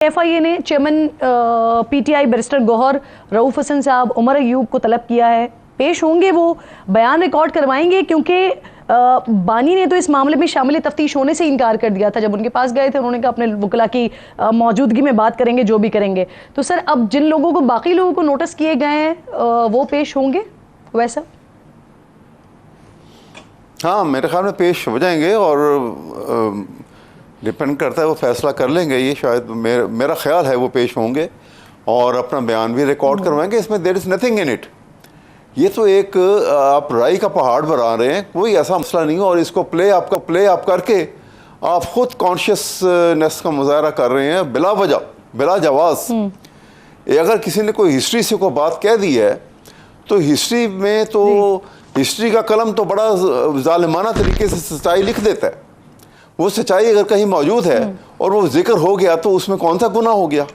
FIA ने chairman PTI barrister Gohar Rauf Hasan साहब उमर अयूब को तलब किया है, पेश होंगे, वो बयान रिकॉर्ड करवाएंगे क्योंकि बानी ने तो इस मामले में शामिल तफ्तीश होने से इनकार कर दिया था। जब उनके पास गए थे उन्होंने कहा अपने वकला की मौजूदगी में बात करेंगे, जो भी करेंगे। तो सर अब जिन लोगों को, बाकी लोगों को नोटिस किए गए हैं वो पेश होंगे वैसा? हाँ, मेरे ख्याल में पेश हो जाएंगे और डिपेंड करता है, वो फैसला कर लेंगे। ये शायद मेरा ख्याल है वो पेश होंगे और अपना बयान भी रिकॉर्ड करवाएंगे। इसमें there is nothing in it. ये तो एक आप राई का पहाड़ बना रहे हैं, कोई ऐसा मसला नहीं है। और इसको प्ले आप करके आप खुद कॉन्शियसनेस का मुजाहरा कर रहे हैं बिला वजह, बिला जवाज़। अगर किसी ने कोई हिस्ट्री से कोई बात कह दी है तो हिस्ट्री में तो हिस्ट्री का कलम तो बड़ा जालिमाना तरीके से सच्चाई लिख देता है। वो सच्चाई अगर कहीं मौजूद है और वो जिक्र हो गया तो उसमें कौन सा गुनाह हो गया?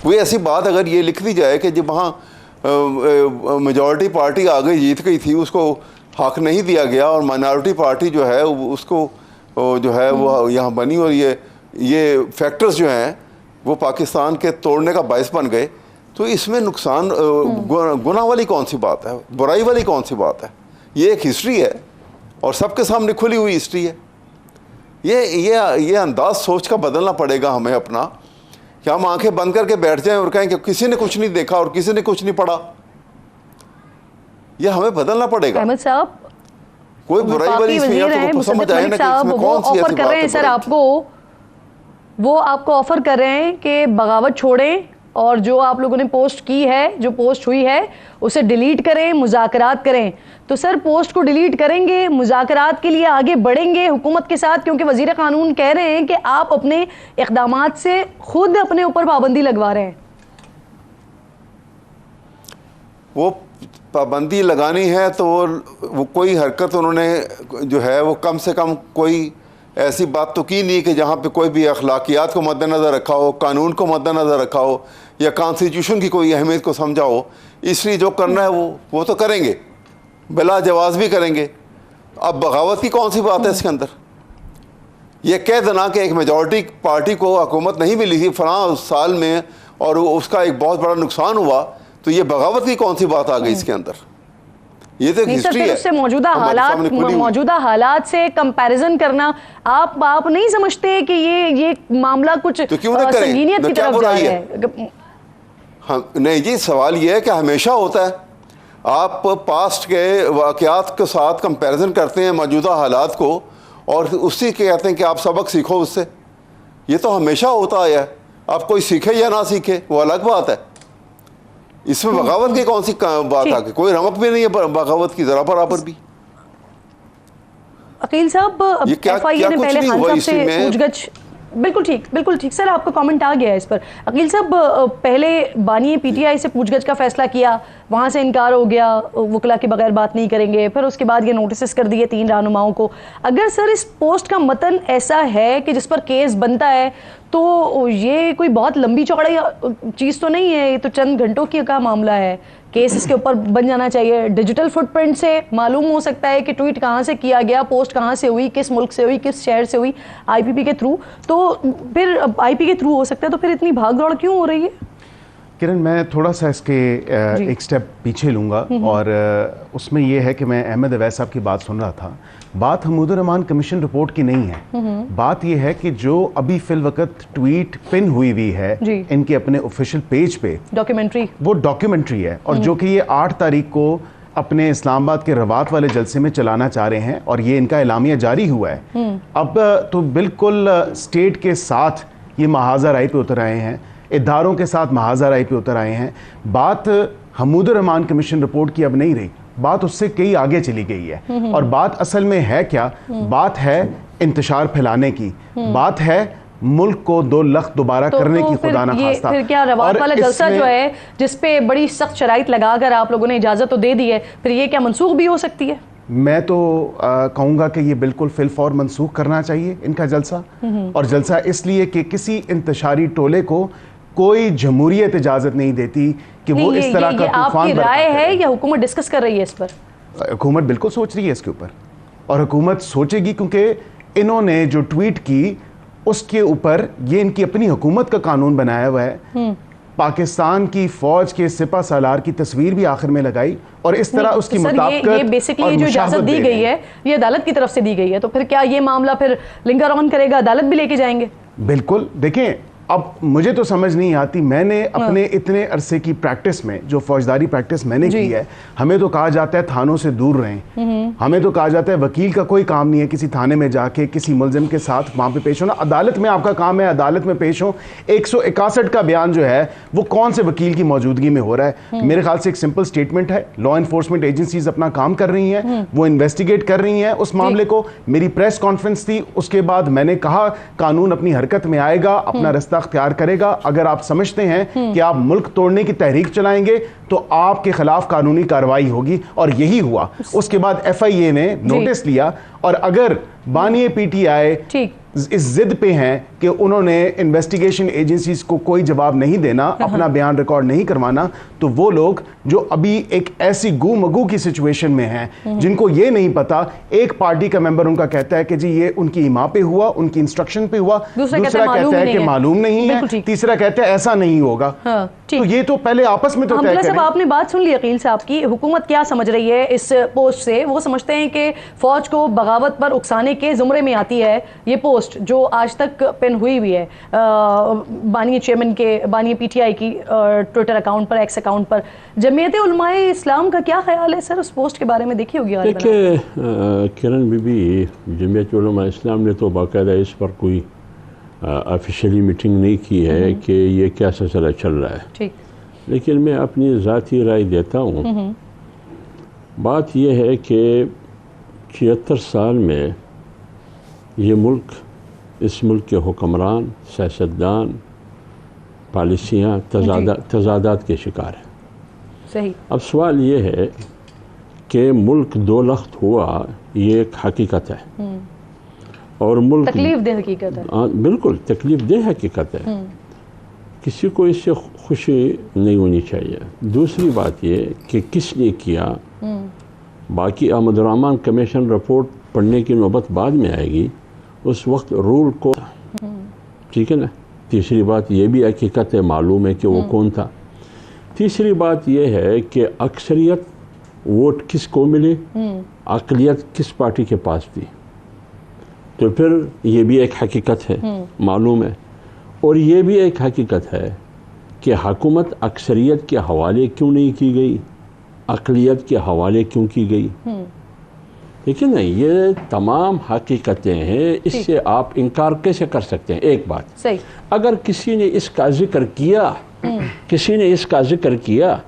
कोई ऐसी बात अगर ये लिख दी जाए कि जब वहाँ मेजॉरिटी पार्टी आगे जीत गई थी, उसको हक नहीं दिया गया और माइनॉरिटी पार्टी जो है उसको जो है वो यहाँ बनी, और ये फैक्टर्स जो हैं वो पाकिस्तान के तोड़ने का बायस बन गए, तो इसमें नुकसान गुनाह वाली कौन सी बात है, बुराई वाली कौन सी बात है? ये एक हिस्ट्री है और सबके सामने खुली हुई हिस्ट्री है। ये अंदाज सोच का बदलना पड़ेगा हमें अपना, कि हम आंखें बंद करके बैठ जाएं और कहें कि किसी ने कुछ नहीं देखा और किसी ने कुछ नहीं पढ़ा। ये हमें बदलना पड़ेगा। अहमद साहब, कोई बुराई वाली इसमें तो समझ आए ना कि इसमें कौन सी ऐसी बात है। सर वो आपको ऑफर कर रहे हैं कि बगावत छोड़ें और जो आप लोगों ने पोस्ट की है, जो पोस्ट हुई है उसे डिलीट करें, मुज़ाकरात करें। तो सर पोस्ट को डिलीट करेंगे, मुज़ाकरात के लिए आगे बढ़ेंगे हुकूमत के साथ, क्योंकि वज़ीर क़ानून कह रहे हैं कि आप अपने इक़दामात से खुद अपने ऊपर पाबंदी लगवा रहे हैं। वो पाबंदी लगानी है तो वो कोई हरकत उन्होंने जो है वो कम से कम कोई ऐसी बात तो की नहीं कि जहाँ पे कोई भी अखलाकियात को मद्देनज़र रखा हो, कानून को मद्देनज़र रखा हो या कॉन्स्टिट्यूशन की कोई अहमियत को समझा हो। इसलिए जो करना है वो तो करेंगे, बिला जवाज़ भी करेंगे। अब बगावत की कौन सी बात है इसके अंदर? ये कह देना कि एक मेजॉरिटी पार्टी को हुकूमत नहीं मिली थी फलां साल में और उसका एक बहुत बड़ा नुकसान हुआ, तो ये बगावत की कौन सी बात आ गई इसके अंदर? ये तो हिस्ट्री है। उससे मौजूदा हालात से कंपैरिजन करना, आप नहीं समझते कि ये मामला कुछ तो संगीनियत की तरफ जा रहा है? हाँ, नहीं जी, सवाल ये है कि हमेशा होता है, आप पास्ट के वाक़यात के साथ कंपैरिजन करते हैं मौजूदा हालात को और उसी के कहते हैं कि आप सबक सीखो उससे। ये तो हमेशा होता आया है। आप कोई सीखे या ना सीखे वो अलग बात है। इसमें बगावत की कौन सी बात आ गई? कोई रमक भी नहीं है बगावत की जरा बराबर भी। अकील साहब, एफआईए ने पहले खान साहब से पूछगछ, बिल्कुल ठीक सर, आपका कमेंट आ गया है इस पर। अकील साहब, पहले बानी पीटीआई से पूछगछ का फैसला किया, वहाँ से इनकार हो गया, वकला के बगैर बात नहीं करेंगे, फिर उसके बाद ये नोटिस कर दिए 3 रहनुमाओं को। अगर सर इस पोस्ट का मतन ऐसा है कि जिस पर केस बनता है, तो ये कोई बहुत लंबी चौड़ी चीज़ तो नहीं है, ये तो चंद घंटों की का मामला है। केस इसके ऊपर बन जाना चाहिए। डिजिटल फुटप्रिंट से मालूम हो सकता है कि ट्वीट कहाँ से किया गया, पोस्ट कहाँ से हुई, किस मुल्क से हुई, किस शहर से हुई, आईपीपी के थ्रू। तो फिर आईपी के थ्रू हो सकता है, तो फिर इतनी भाग दौड़ क्यों हो रही है? किरण, मैं थोड़ा सा इसके एक स्टेप पीछे लूँगा और उसमें यह है कि मैं अहमद अवैस साहब की बात सुन रहा था। बात हमीदुर रहमान कमीशन रिपोर्ट की नहीं है। बात यह है कि जो अभी फिल वक्त ट्वीट पिन हुई है इनके अपने ऑफिशियल पेज पे, डॉक्यूमेंट्री, वो डॉक्यूमेंट्री है और जो कि ये 8 तारीख को अपने इस्लामाबाद के रवात वाले जलसे में चलाना चाह रहे हैं और ये इनका एलामिया जारी हुआ है। अब तो बिल्कुल स्टेट के साथ ये महाजा राय पे उतर आए हैं, इदारों के साथ महाजा राय पे उतर आए हैं। बात हमीदुर रहमान कमीशन रिपोर्ट की अब नहीं रही, बात उससे कई आगे चली गई है। और बात असल में है क्या? बात है इंतशार फैलाने की, बात है मुल्क को 2 लाख दोबारा करने की, खुदा ना खास्ता। फिर क्या रवात वाला जलसा जो है जिसपे बड़ी सख्त शराइत लगाकर आप लोगों ने इजाजत तो दे दी है, फिर ये क्या मनसूख भी हो सकती है? मैं तो कहूँगा कि ये बिल्कुल फिलफौर मनसूख करना चाहिए इनका जलसा। और जलसा इसलिए कि किसी इंतशारी टोले को कोई जमहूरियत इजाज़त नहीं देती कि वो इस तरह का तूफान। आपकी राय है या हुकूमत डिस्कस कर रही है इस पर? हुकूमत बिल्कुल सोच रही है इसके ऊपर और हुकूमत सोचेगी, क्योंकि इन्होंने जो ट्वीट की उसके ऊपर ये इनकी अपनी हुकूमत का कानून बनाया हुआ है। पाकिस्तान की फौज के सिपा सालार की तस्वीर भी आखिर में लगाई और इस तरह उसकी तो मुताबिकत ये बेसिकली जो इजाजत दी गई है ये अदालत की तरफ से दी गई है, तो फिर क्या ये मामला फिर लिंगर ऑन करेगा, अदालत भी लेके जाएंगे? बिल्कुल। देखें, अब मुझे तो समझ नहीं आती, मैंने अपने इतने अरसे की प्रैक्टिस में, जो फौजदारी प्रैक्टिस मैंने की है, हमें तो कहा जाता है थानों से दूर रहें, हमें तो कहा जाता है वकील का कोई काम नहीं है किसी थाने में जाके किसी मुलजिम के साथ वहाँ पे पेश होना, अदालत में आपका काम है अदालत में पेश हो। 161 का बयान जो है वो कौन से वकील की मौजूदगी में हो रहा है? मेरे ख्याल से एक सिंपल स्टेटमेंट है, लॉ इन्फोर्समेंट एजेंसीज अपना काम कर रही हैं, वो इन्वेस्टिगेट कर रही हैं उस मामले को। मेरी प्रेस कॉन्फ्रेंस थी, उसके बाद मैंने कहा कानून अपनी हरकत में आएगा, अपना रास्ता अख्तियार करेगा। अगर आप समझते हैं कि आप मुल्क तोड़ने की तहरीक चलाएंगे तो आपके खिलाफ कानूनी कार्रवाई होगी, और यही हुआ। उसके बाद FIA ने नोटिस लिया, और अगर बानिए PTI इस जिद पे हैं कि उन्होंने इन्वेस्टिगेशन एजेंसीज को कोई जवाब नहीं देना, अपना बयान रिकॉर्ड नहीं करवाना, तो वो लोग जो अभी एक ऐसी गुमगू की सिचुएशन में हैं, जिनको ये नहीं पता, एक पार्टी का मेंबर उनका कहता है कि जी ये उनकी इमा पे हुआ, उनकी इंस्ट्रक्शन पे हुआ, दूसरा कहता है कि मालूम नहीं है, तीसरा कहता है ऐसा नहीं होगा। तो ये तो पहले आपस में तो तय करें। आपने बात सुन ली अकील साहब की, हुकूमत क्या समझ रही है इस पोस्ट से? वो समझते हैं कि फौज को बगावत पर उकसाने के जुमरे में आती है ये पोस्ट जो आज तक पिन हुई हुई है बानिए चेयरमैन के, बानिए PTI की ट्विटर अकाउंट पर, एक्स अकाउंट पर। जमीयत उलमाए इस्लाम का क्या ख्याल है सर उस पोस्ट के बारे में? देखी होगी देखिए किरण बीबी, जमीयत उलमाए इस्लाम ने तो बाकायदा इस पर कोई ऑफिशियली मीटिंग नहीं की है कि ये क्या सिलसिला चल रहा है, ठीक। लेकिन मैं अपनी ज़ाती राय देता हूँ। बात यह है कि 76 साल में ये मुल्क, इस मुल्क के हुक्मरान, सियासतदान, पॉलिसियाँ तजादात के शिकार है। सही। अब सवाल ये है कि मुल्क दो लख्त हुआ, ये एक हकीकत है, और मुल्क तकलीफ दे हकीकत है। बिल्कुल तकलीफ दे हकीकत है, किसी को इससे खुशी नहीं होनी चाहिए। दूसरी बात ये कि किसने किया, बाकी अहमदुर्रहमान कमीशन रिपोर्ट पढ़ने की नौबत बाद में आएगी, उस वक्त रूल को, ठीक है ना। तीसरी बात ये भी हकीकत है, मालूम है कि वो कौन था। तीसरी बात ये है कि अक्सरियत वोट किसको मिले, अक़लियत किस पार्टी के पास थी, तो फिर ये भी एक हकीकत है, मालूम है। और ये भी एक हकीकत है कि हुकूमत अक्सरियत के हवाले क्यों नहीं की गई, अक़लियत के हवाले क्यों की गई, ठीक है ना। ये तमाम हकीकतें हैं, इससे आप इनकार कैसे कर सकते हैं? एक बात सही, अगर किसी ने इसका जिक्र किया, किसी ने इसका जिक्र किया,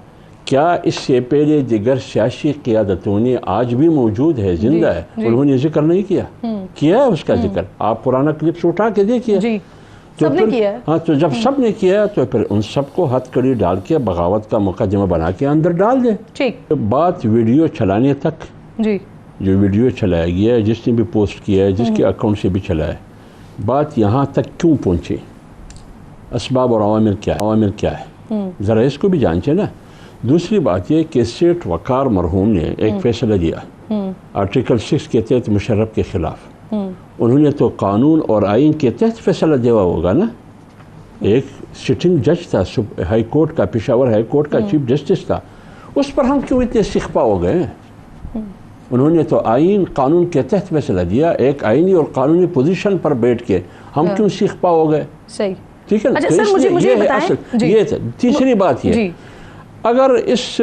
क्या इससे पहले दिगर सियासी क़ियादतों ने आज भी मौजूद है, जिंदा है, उन्होंने जिक्र नहीं किया? किया है उसका जिक्र। आप पुराना क्लिप्स उठा के देखिए, तो सबने किया। हाँ, तो जब सबने किया तो फिर उन सबको हथकड़ी डाल के बगावत का मुकदमा बना के अंदर डाल दे। ठीक। बात वीडियो चलाने तक, जी, जो वीडियो चलाया गया है, जिसने भी पोस्ट किया है, जिसके अकाउंट से भी चला है, बात यहाँ तक क्यों पहुँची, असबाब और अवामिर क्या है, ज़रा इसको भी जांचे ना। दूसरी बात यह कि सेठ वकार मरहूम ने एक फैसला दिया आर्टिकल 6 के तहत मुशर्रफ के ख़िलाफ़। उन्होंने तो कानून और आइन के तहत फैसला दिया होगा ना। एक सिटिंग जज था हाई कोर्ट का, पेशावर हाई कोर्ट का चीफ जस्टिस था, उस पर हम क्यों इतने सिखपा हो गए? उन्होंने तो आइन कानून के तहत फैसला दिया, एक आइनी और कानूनी पोजीशन पर बैठ के हम क्यों सिखपा हो गए? सही, ठीक है ना। अच्छा, तो मुझे ये था। तीसरी बात ये, अगर इस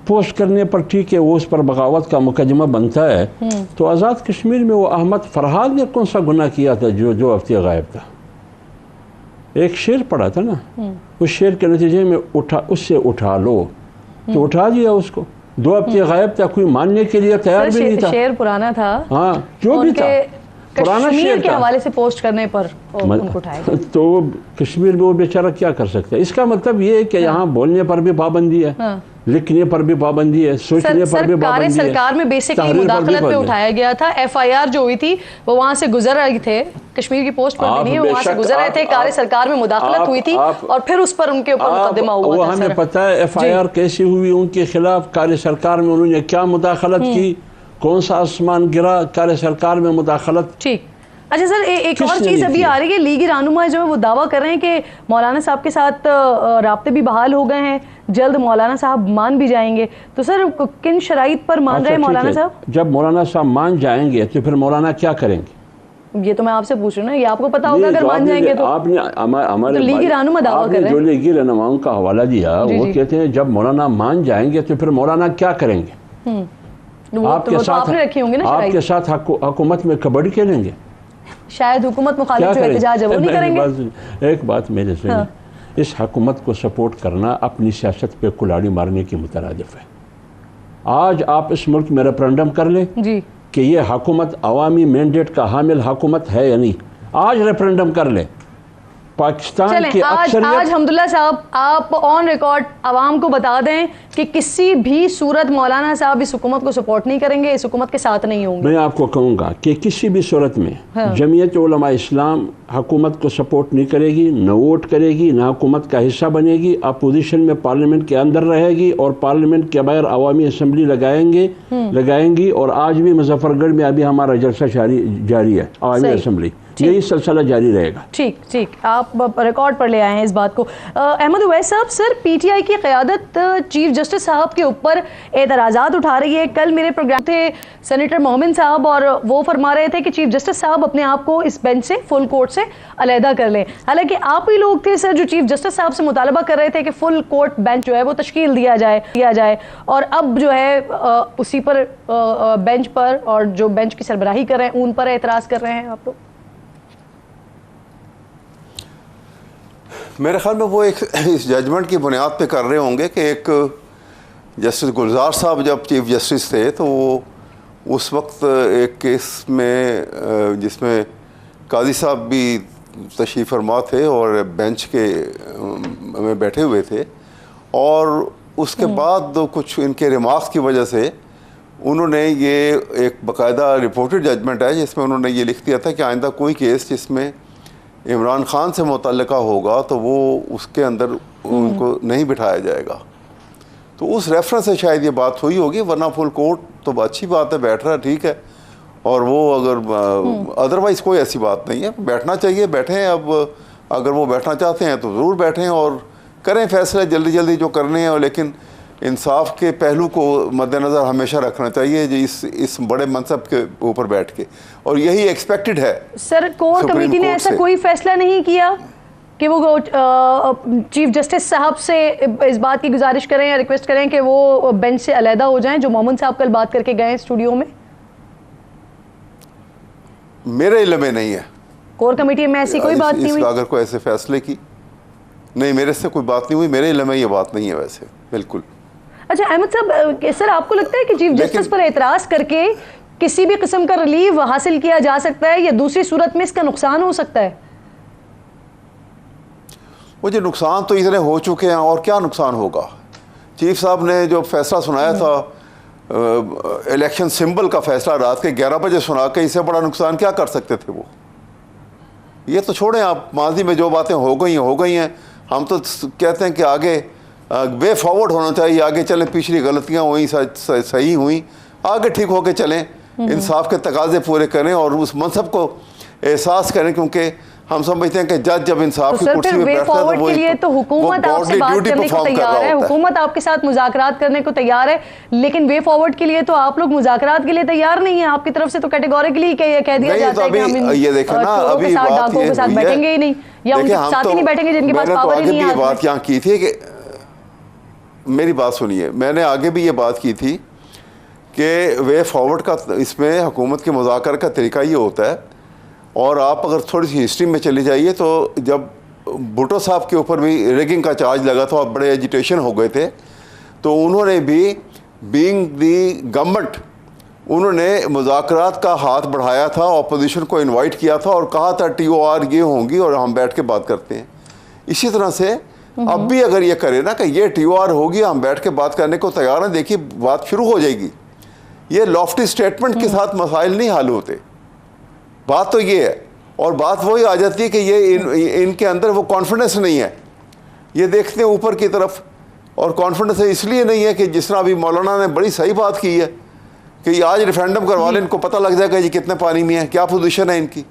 पोस्ट करने पर ठीक है वो उस पर बगावत का मुकदमा बनता है, तो आज़ाद कश्मीर में वो अहमद फरहाद ने कौन सा गुनाह किया था जो हफ्ते गायब था? एक शेर पड़ा था ना, उस शेर के नतीजे में उससे उठा लो, तो उठा दिया उसको। 2 हफ्ते गायब था, कोई मानने के लिए तैयार भी नहीं था। शेर पुराना था, हाँ, जो भी था पुराना शेर के हवाले से पोस्ट करने पर उनको उठाया। तो कश्मीर में वो बेचारा क्या कर सकता है? इसका मतलब ये है कि यहाँ बोलने पर भी पाबंदी है, लिखने पर भी पाबंदी है, सोचने पर भी पाबंदी है। सरकार में बेसिकली मुदाखलत पे उठाया गया था। FIR जो हुई थी वो वहाँ से गुजर रहे थे, कश्मीर की पोस्ट पर नहीं है, वहाँ से गुजर रहे थे, कार्य सरकार में मुदाखलत हुई थी और फिर उस पर उनके ऊपर मुकदमा हुआ था। हमें पता है FIR कैसी हुई उनके खिलाफ, कार्य सरकार में उन्होंने क्या मुदाखलत की, कौन सा आसमान गिरा कार्य सरकार में मुदाखलत। ठीक। अच्छा सर, एक और चीज़ अभी आ रही है, लीगी रहनुमा जो है वो दावा कर रहे हैं कि मौलाना साहब के साथ राब्ते भी बहाल हो गए हैं, जल्द मौलाना साहब मान भी जाएंगे। तो सर किन शराइत पर मान रहे हैं मौलाना साहब? जब मौलाना साहब मान जाएंगे तो फिर मौलाना क्या करेंगे? ये तो मैं आपसे पूछ रही हूँ ना, ये आपको पता होगा अगर मान जाएंगे तो। आपने हमारे लीगी रहनुमा दावा कर रहे हैं, जो लीगी रहनुमाओं का हवाला दिया वो कहते हैं जब मौलाना मान जाएंगे तो फिर मौलाना क्या करेंगे? आपके साथ हुकूमत में कबड्डी खेलेंगे? शायद हुकूमत मुखालिफ जो एहतजाज है वो नहीं करेंगे। एक बात मेरे सुनिए, इस हुकूमत को सपोर्ट करना अपनी सियासत पे कुल्हाड़ी मारने की मुतरादिफ है। आज आप इस मुल्क में रेफरेंडम कर लें जी कि ये हुकूमत अवामी मैंडेट का हामिल हुकूमत है या नहीं, आज रेफरेंडम कर ले। पाकिस्तान की आज अल्हम्दुलिल्लाह साहब आप ऑन रिकॉर्ड आवाम को बता दें कि किसी भी सूरत मौलाना साहब इस हुकूमत को सपोर्ट नहीं करेंगे, इस हुकूमत के साथ नहीं होंगे। मैं आपको कहूँगा कि किसी भी सूरत में जमीयत उलमा इस्लाम हुकूमत को सपोर्ट नहीं करेगी, न वोट करेगी, न हुकूमत का हिस्सा बनेगी, अपोजिशन में पार्लियामेंट के अंदर रहेगी और पार्लियामेंट के बाहर अवामी असम्बली लगाएंगी। और आज भी मुजफ्फरगढ़ में अभी हमारा जलसा जारी है, अवामी असम्बली, यही सिलसिला जारी रहेगा। ठीक, आप रिकॉर्ड पर ले आए हैं इस बात को। अहमद उवैस साहब, सर पीटीआई की क़यादत चीफ जस्टिस साहब के ऊपर एतराज़ात उठा रही है। कल मेरे प्रोग्राम थे सेनेटर मोमिन साहब और वो फरमा रहे थे कि चीफ जस्टिस साहब अपने आप को इस बेंच से, फुल कोर्ट से अलहदा कर लें। हालांकि आप ही लोग थे सर जो चीफ जस्टिस साहब से मुतालबा कर रहे थे कि फुल कोर्ट बेंच जो है वो तश्कील दिया जाए और अब जो है उसी पर बेंच पर और जो बेंच की सरबराही कर रहे हैं उन पर एतराज़ कर रहे हैं आप लोग। मेरे ख्याल में वो एक इस जजमेंट की बुनियाद पे कर रहे होंगे कि एक जस्टिस गुलजार साहब जब चीफ जस्टिस थे तो वो उस वक्त एक केस में जिसमें काजी साहब भी तशरीफ़ फरमा थे और बेंच के में बैठे हुए थे और उसके बाद कुछ इनके रिमार्क्स की वजह से उन्होंने ये एक बाकायदा रिपोर्टेड जजमेंट है जिसमें उन्होंने ये लिख दिया था कि आइंदा कोई केस जिसमें इमरान खान से मुतल्लिका होगा तो वो उसके अंदर उनको नहीं बिठाया जाएगा। तो उस रेफरेंस से शायद ये बात हुई होगी, वरना फुल कोर्ट तो अच्छी बात है, बैठ रहा ठीक है। और वो अगर अदरवाइज़ कोई ऐसी बात नहीं है, बैठना चाहिए, बैठें। अब अगर वो बैठना चाहते हैं तो ज़रूर बैठें और करें फैसले जल्दी जो करने हैं, लेकिन इंसाफ के पहलू को मद्देनज़र हमेशा रखना चाहिए जी इस बड़े मनसब के ऊपर बैठ के, और यही एक्सपेक्टेड है। सर कोर कमेटी ने ऐसा कोई फैसला नहीं किया कि वो चीफ जस्टिस साहब से इस बात की गुजारिश करें या रिक्वेस्ट करें कि वो बेंच से अलहदा हो जाएं, जो मोमिन साहब कल बात करके गए स्टूडियो में? मेरे इल्म में नहीं है, कोर कमेटी में ऐसी कोई बात नहीं हुई। अगर कोई ऐसे फैसले की नहीं, मेरे से कोई बात नहीं हुई, मेरे इल्म में ये बात नहीं है वैसे, बिल्कुल। अच्छा अहमद साहब, सर आपको लगता है कि चीफ जस्टिस पर एतराज़ करके किसी भी किस्म का रिलीफ हासिल किया जा सकता है या दूसरी सूरत में इसका नुकसान हो सकता है? वो जो नुकसान तो इतने हो चुके हैं, और क्या नुकसान होगा। चीफ साहब ने जो फैसला सुनाया था इलेक्शन सिंबल का फैसला रात के 11 बजे सुना के, इससे बड़ा नुकसान क्या कर सकते थे वो। ये तो छोड़ें आप, माजी में जो बातें हो गई हैं। हम तो कहते हैं कि आगे वे फॉरवर्ड होना चाहिए, आगे चलें, पिछली गलतियां हुई सही हुई, आगे ठीक होके चलें, इंसाफ के तकाजे पूरे करें और उस मनसब को एहसास करें, क्योंकि हम समझते हैं कि जज जब इंसाफ की कुर्सी में बैठता है तो के लिए तो हुकूमत आपसे बात करने को तैयार है, हुकूमत आपके साथ मुज़ाकरात करने को तैयार है, लेकिन वे फॉरवर्ड के लिए तो आप लोग मुज़ाकरात के लिए तैयार नहीं है। आपकी तरफ से तो कैटेगोरिकली कह दिया जाता है कि हम ये देखो ना, अभी डाकुओं के साथ बैठेंगे ही नहीं, या उनके साथ ही नहीं बैठेंगे जिनके पास पावर ही नहीं है। बात यहाँ की थी कि मेरी बात सुनिए, मैंने आगे भी ये बात की थी कि वे फॉरवर्ड का इसमें हुकूमत के मुज़ाकर का तरीका ये होता है। और आप अगर थोड़ी सी हिस्ट्री में चले जाइए तो जब भुट्टो साहब के ऊपर भी रेगिंग का चार्ज लगा था और बड़े एजिटेशन हो गए थे, तो उन्होंने भी बीइंग दी गवर्नमेंट उन्होंने मुज़ाकरात का हाथ बढ़ाया था, अपोजिशन को इनवाइट किया था और कहा था TOR ये होंगी और हम बैठ के बात करते हैं। इसी तरह से अब भी अगर ये करे ना कि ये TOR होगी, हम बैठ के बात करने को तैयार हैं, देखिए बात शुरू हो जाएगी। ये लॉफ्टी स्टेटमेंट के साथ मसाइल नहीं हल होते, बात तो ये है। और बात वही आ जाती है कि ये इनके अंदर वो कॉन्फिडेंस नहीं है, ये देखते हैं ऊपर की तरफ। और कॉन्फिडेंस इसलिए नहीं है कि जिस तरह अभी मौलाना ने बड़ी सही बात की है कि आज रेफरेंडम करवा लें, इनको पता लग जाएगा ये कितने पानी में है, क्या पोजीशन है इनकी।